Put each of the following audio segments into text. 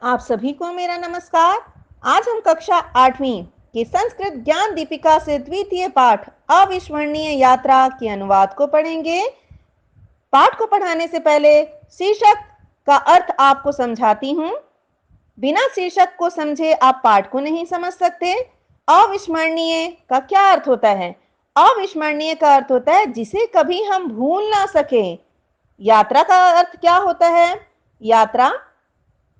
आप सभी को मेरा नमस्कार। आज हम कक्षा 8वीं की संस्कृत ज्ञान दीपिका से द्वितीय पाठ अविस्मरणीय यात्रा के अनुवाद को पढ़ेंगे। पाठ को पढ़ाने से पहले शीर्षक का अर्थ आपको समझाती हूँ। बिना शीर्षक को समझे आप पाठ को नहीं समझ सकते। अविस्मरणीय का क्या अर्थ होता है? अविस्मरणीय का अर्थ होता है जिसे कभी हम भूल ना सके। यात्रा का अर्थ क्या होता है? यात्रा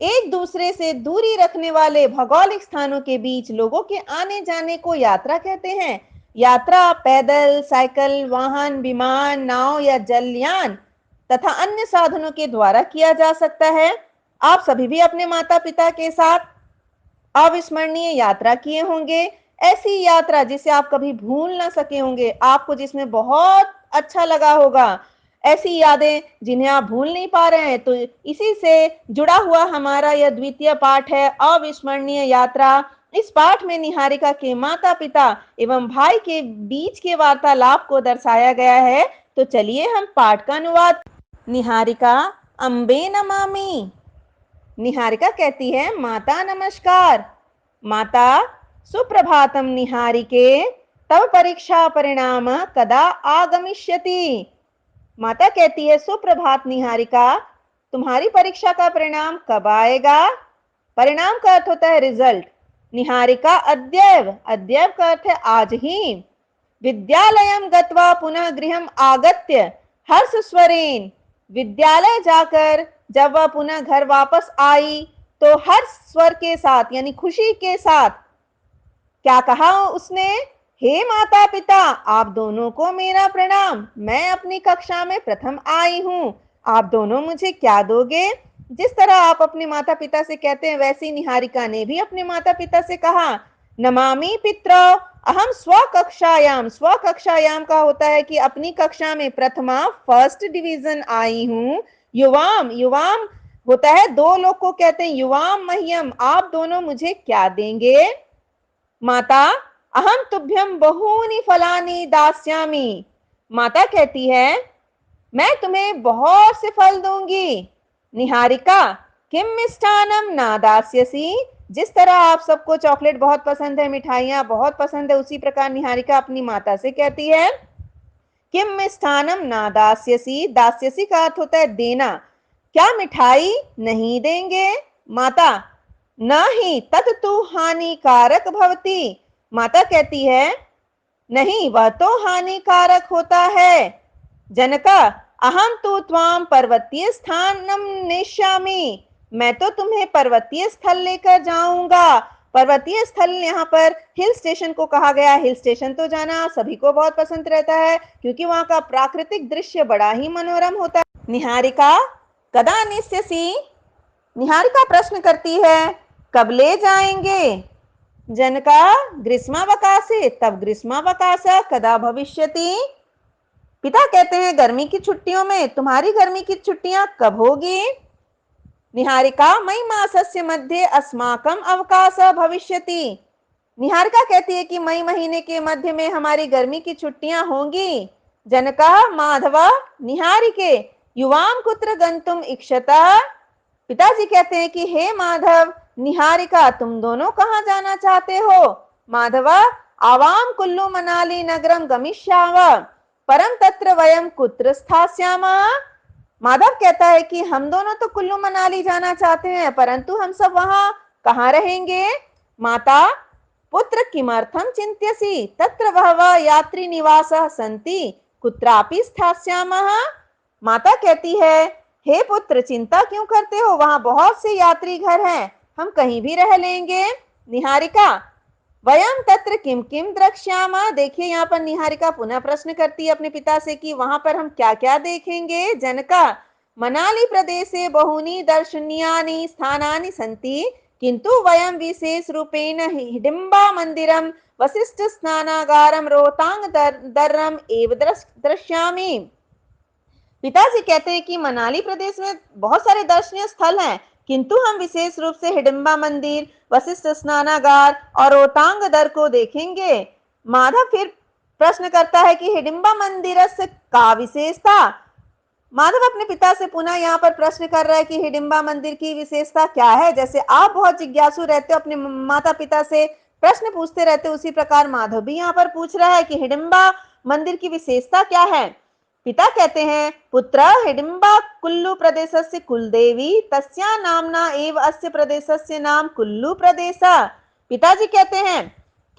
एक दूसरे से दूरी रखने वाले भौगोलिक स्थानों के बीच लोगों के आने जाने को यात्रा कहते हैं। यात्रा पैदल, साइकिल, वाहन, विमान, नाव या जलयान तथा अन्य साधनों के द्वारा किया जा सकता है। आप सभी भी अपने माता पिता के साथ अविस्मरणीय यात्रा किए होंगे। ऐसी यात्रा जिसे आप कभी भूल ना सके होंगे, आपको जिसमें बहुत अच्छा लगा होगा, ऐसी यादें जिन्हें आप भूल नहीं पा रहे हैं। तो इसी से जुड़ा हुआ हमारा यह द्वितीय पाठ है, अविस्मरणीय यात्रा। इस पाठ में निहारिका के माता पिता एवं भाई के बीच के वार्तालाप को दर्शाया गया है। तो चलिए हम पाठ का अनुवाद। निहारिका, अम्बे नमामि। निहारिका कहती है, माता नमस्कार। माता, सुप्रभातम निहारिके, तव परीक्षा परिणाम कदा आगमिष्यति। माता कहती है, सुप्रभात निहारिका, तुम्हारी परीक्षा का परिणाम कब आएगा? परिणाम का अर्थ होता है रिजल्ट। निहारिका, अद्यैव, अद्यैव का अर्थ है आज ही। विद्यालयम गत्वा पुनः गृहम आगत्य हर्ष स्वरेन। विद्यालय जाकर जब वह पुनः घर वापस आई तो हर्ष स्वर के साथ यानी खुशी के साथ क्या कहा उसने? हे माता पिता, आप दोनों को मेरा प्रणाम। मैं अपनी कक्षा में प्रथम आई हूँ। आप दोनों मुझे क्या दोगे? जिस तरह आप अपने माता पिता से कहते हैं, वैसी निहारिका ने भी अपने माता पिता से कहा। नमामि पितरौ अहम स्वकक्षायाम। स्वकक्षायाम का होता है कि अपनी कक्षा में प्रथमा, फर्स्ट डिवीजन आई हूँ। युवाम, युवाम होता है दो लोग को कहते हैं युवाम मह्यम, आप दोनों मुझे क्या देंगे? माता, अहम तुभ्यम बहूनि फलानि दास्यामि। माता कहती है, मैं तुम्हें बहुत से फल दूंगी। निहारिका, किम मिष्ठानम ना दास्यसि। जिस तरह आप सबको चॉकलेट बहुत पसंद है, मिठाइयां बहुत पसंद है, उसी प्रकार निहारिका अपनी माता से कहती है, किम मिष्ठानम ना दास्यसि। दास्यसि का अर्थ होता है देना। क्या मिठाई नहीं देंगे? माता, न ही तत्तु हानिकारक भवति। माता कहती है, नहीं, वह तो हानिकारक होता है। जनका, अहम तु त्वाम पर्वतीय स्थानम नेष्यामि। मैं तो तुम्हें पर्वतीय स्थल लेकर जाऊंगा। पर्वतीय स्थल यहाँ पर हिल स्टेशन को कहा गया। हिल स्टेशन तो जाना सभी को बहुत पसंद रहता है क्योंकि वहां का प्राकृतिक दृश्य बड़ा ही मनोरम होता है। निहारिका, कदा निस्यसि। निहारिका प्रश्न करती है, कब ले जाएंगे? जनका, ग्रीष्मावकाशे, तब ग्रीष्मावकाश कदा भविष्यति। पिता कहते हैं, गर्मी की छुट्टियों में। तुम्हारी गर्मी की छुट्टियां कब होगी? निहारिका, मई मासस्य मध्ये अस्माकम अवकाश भविष्यति। निहारिका कहती है कि मई महीने के मध्य में हमारी गर्मी की छुट्टियां होंगी। जनका, माधव, निहारिके, युवाम कुत्र गंतुम इक्षता। पिताजी कहते हैं कि हे माधव, निहारिका, तुम दोनों कहाँ जाना चाहते हो? माधव, आवाम कुल्लू मनाली नगरम गमिष्याव, परम तत्र वयम कुत्र स्थास्यामः। माधव कहता है कि हम दोनों तो कुल्लू मनाली जाना चाहते हैं, परंतु हम सब वहां कहाँ रहेंगे? माता, पुत्र, किमर्थम चिंत्यसि, तत्र बहवः यात्री निवासः सन्ति, कुत्रापि स्थास्यामः। माता कहती है, हे पुत्र, चिंता क्यों करते हो? वहां बहुत से यात्री घर हैं, हम कहीं भी रह लेंगे। निहारिका, वयम तत्र किम किम द्रक्ष्यामः। देखिए यहाँ पर निहारिका पुनः प्रश्न करती है अपने पिता से कि वहां पर हम क्या क्या देखेंगे। जनका, मनाली प्रदेशे बहूनि दर्शनीयानि स्थानानि सन्ति, किंतु वयम विशेष रूपेण हिडिंबा मंदिरम, वशिष्ठ स्नानागारम, रोहतांग दर्रम एव दृश्यामि। पिताजी कहते हैं कि मनाली प्रदेश में बहुत सारे दर्शनीय स्थल हैं, किंतु हम विशेष रूप से हिडिंबा मंदिर, वशिष्ठ स्नानागार और रोहतांग दर्र को देखेंगे। माधव फिर प्रश्न करता है कि हिडिंबा मंदिर से का विशेषता? माधव अपने पिता से पुनः यहाँ पर प्रश्न कर रहा है कि हिडिंबा मंदिर की विशेषता क्या है। जैसे आप बहुत जिज्ञासु रहते हो, अपने माता पिता से प्रश्न पूछते रहते हो, उसी प्रकार माधव भी यहाँ पर पूछ रहा है कि हिडिंबा मंदिर की विशेषता क्या है। पिता कहते हैं, पुत्र हिडिंबा कुल्लू प्रदेशस्य कुलदेवी तस्या नामना एव अस्य प्रदेशस्य नाम कुल्लू प्रदेश। पिताजी कहते हैं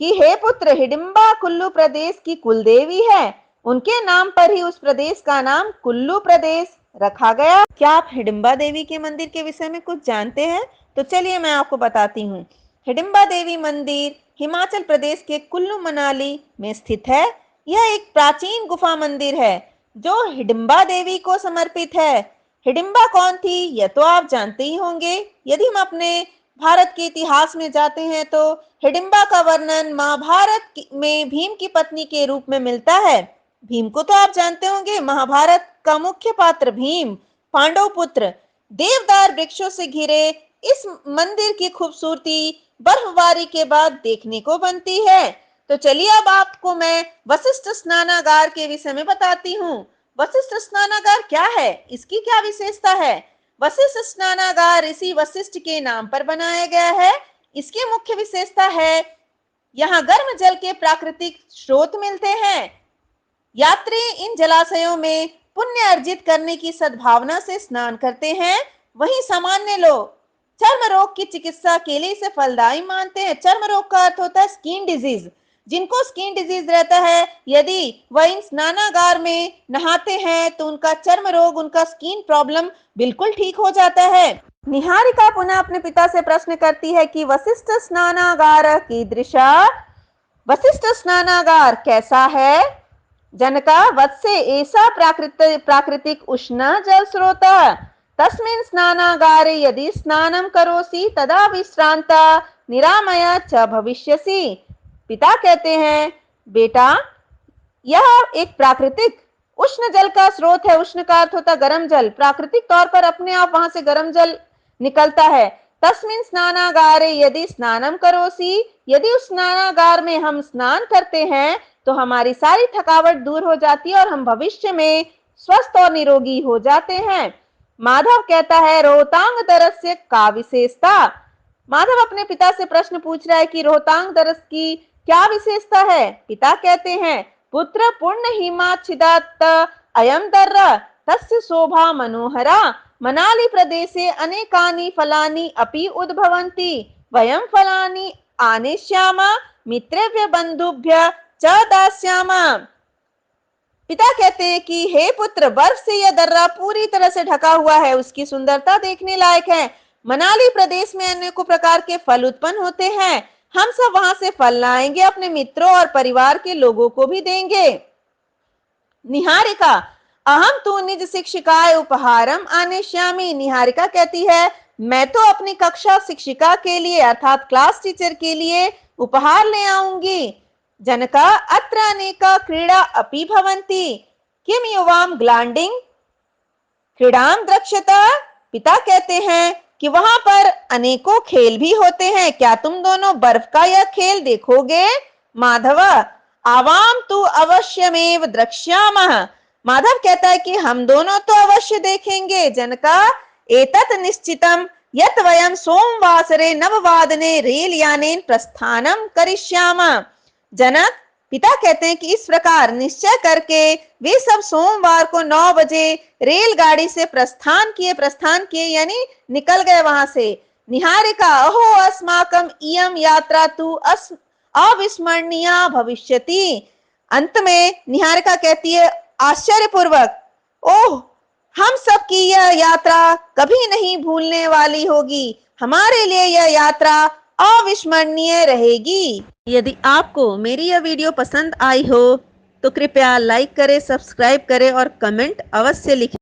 कि हे पुत्र, हिडिंबा कुल्लू प्रदेश की कुलदेवी है, उनके नाम पर ही उस प्रदेश का नाम कुल्लू प्रदेश रखा गया। क्या आप हिडिंबा देवी के मंदिर के विषय में कुछ जानते हैं? तो चलिए मैं आपको बताती हूँ। हिडिंबा देवी मंदिर हिमाचल प्रदेश के कुल्लू मनाली में स्थित है। यह एक प्राचीन गुफा मंदिर है जो हिडिंबा देवी को समर्पित है। हिडिंबा कौन थी यह तो आप जानते ही होंगे। यदि हम अपने भारत के इतिहास में जाते हैं तो हिडिंबा का वर्णन महाभारत में भीम की पत्नी के रूप में मिलता है। भीम को तो आप जानते होंगे, महाभारत का मुख्य पात्र भीम, पांडव पुत्र। देवदार वृक्षों से घिरे इस मंदिर की खूबसूरती बर्फबारी के बाद देखने को बनती है। तो चलिए अब आपको मैं वशिष्ठ स्नानागार के विषय में बताती हूँ। वशिष्ठ स्नानागार क्या है, इसकी क्या विशेषता है? वशिष्ठ स्नानागार ऋषि वशिष्ठ के नाम पर बनाया गया है। इसकी मुख्य विशेषता है यहाँ गर्म जल के प्राकृतिक स्रोत मिलते हैं। यात्री इन जलाशयों में पुण्य अर्जित करने की सद्भावना से स्नान करते हैं। वहीं सामान्य लोग चर्म रोग की चिकित्सा के लिए इसे फलदायी मानते हैं। चर्म रोग का अर्थ होता है स्किन डिजीज। जिनको स्किन डिजीज रहता है, यदि वह इन स्नानागार में नहाते हैं तो उनका चर्म रोग, उनका स्किन प्रॉब्लम बिल्कुल ठीक हो जाता है। निहारिका पुनः अपने पिता से प्रश्न करती है कि वशिष्ठ स्नानागार कीदृश, वशिष्ठ स्नानागार कैसा है? जनका, वत्से ऐसा प्राकृतिक उष्ण जल स्रोत तस्मिन् स्नानागारे यदि स्नानं करोसि तदा विश्रांत निरामय च भविष्यसि। पिता कहते हैं, बेटा यह एक प्राकृतिक उष्ण जल का स्रोत है। उष्ण का अर्थ होता गर्म जल। प्राकृतिक तौर पर अपने आप वहां से गर्म जल निकलता है। तस्मिन् स्नानागारे यदि स्नानम करोसि, यदि उस स्नानागार में हम स्नान करते हैं तो हमारी सारी थकावट दूर हो जाती है और हम भविष्य में स्वस्थ और निरोगी हो जाते हैं। माधव कहता है, रोहतांग दरस्य का विशेषता। माधव अपने पिता से प्रश्न पूछ रहा है कि रोहतांग दरस की क्या विशेषता है। पिता कहते हैं, पुत्र पूर्ण हिमाच्छिदात् अयम दर्र तस्य शोभा मनोहरा मनाली प्रदेशे अनेकानि फलानि अपि उद्भवन्ति वयं फलानि आनेष्यामः मित्रेभ्य बंधुभ्य च दास्यामः। पिता कहते हैं कि हे पुत्र, बर्फ से यह दर्रा पूरी तरह से ढका हुआ है, उसकी सुंदरता देखने लायक है। मनाली प्रदेश में अनेकों प्रकार के फल उत्पन्न होते हैं। हम सब वहां से फल लाएंगे, अपने मित्रों और परिवार के लोगों को भी देंगे। निहारिका, अहम तू निज शिक्षिकाय उपहारम आनेष्यामि। निहारिका कहती है, मैं तो अपनी कक्षा शिक्षिका के लिए अर्थात क्लास टीचर के लिए उपहार ले आऊंगी। जनका, अत्र अनेका क्रीड़ा अपि भवन्ति किम युवाम ग्लांडिंग क्रीडाम द्रक्ष्यता। पिता कहते हैं कि वहां पर अनेकों खेल भी होते हैं, क्या तुम दोनों बर्फ का यह खेल देखोगे? माधव, आवाम तू अवश्यमेव द्रक्ष्यामः। माधव कहता है कि हम दोनों तो अवश्य देखेंगे। जनका, एतत् निश्चितम यत् वयं सोमवासरे नववादने रेल यानेन प्रस्थानम करिष्यामः। जनक, पिता कहते हैं कि इस प्रकार निश्चय करके वे सब सोमवार को 9 बजे रेलगाड़ी से प्रस्थान किए यानी निकल गए वहां से। निहारिका, अहो अस्माकम इयम यात्रा तु अविस्मरणीया भविष्यति। अंत में निहारिका कहती है आश्चर्यपूर्वक, ओह, हम सब की यह यात्रा कभी नहीं भूलने वाली होगी। हमारे लिए यह यात्रा अविस्मरणीय रहेगी। यदि आपको मेरी यह वीडियो पसंद आई हो तो कृपया लाइक करें, सब्सक्राइब करें और कमेंट अवश्य लिखें।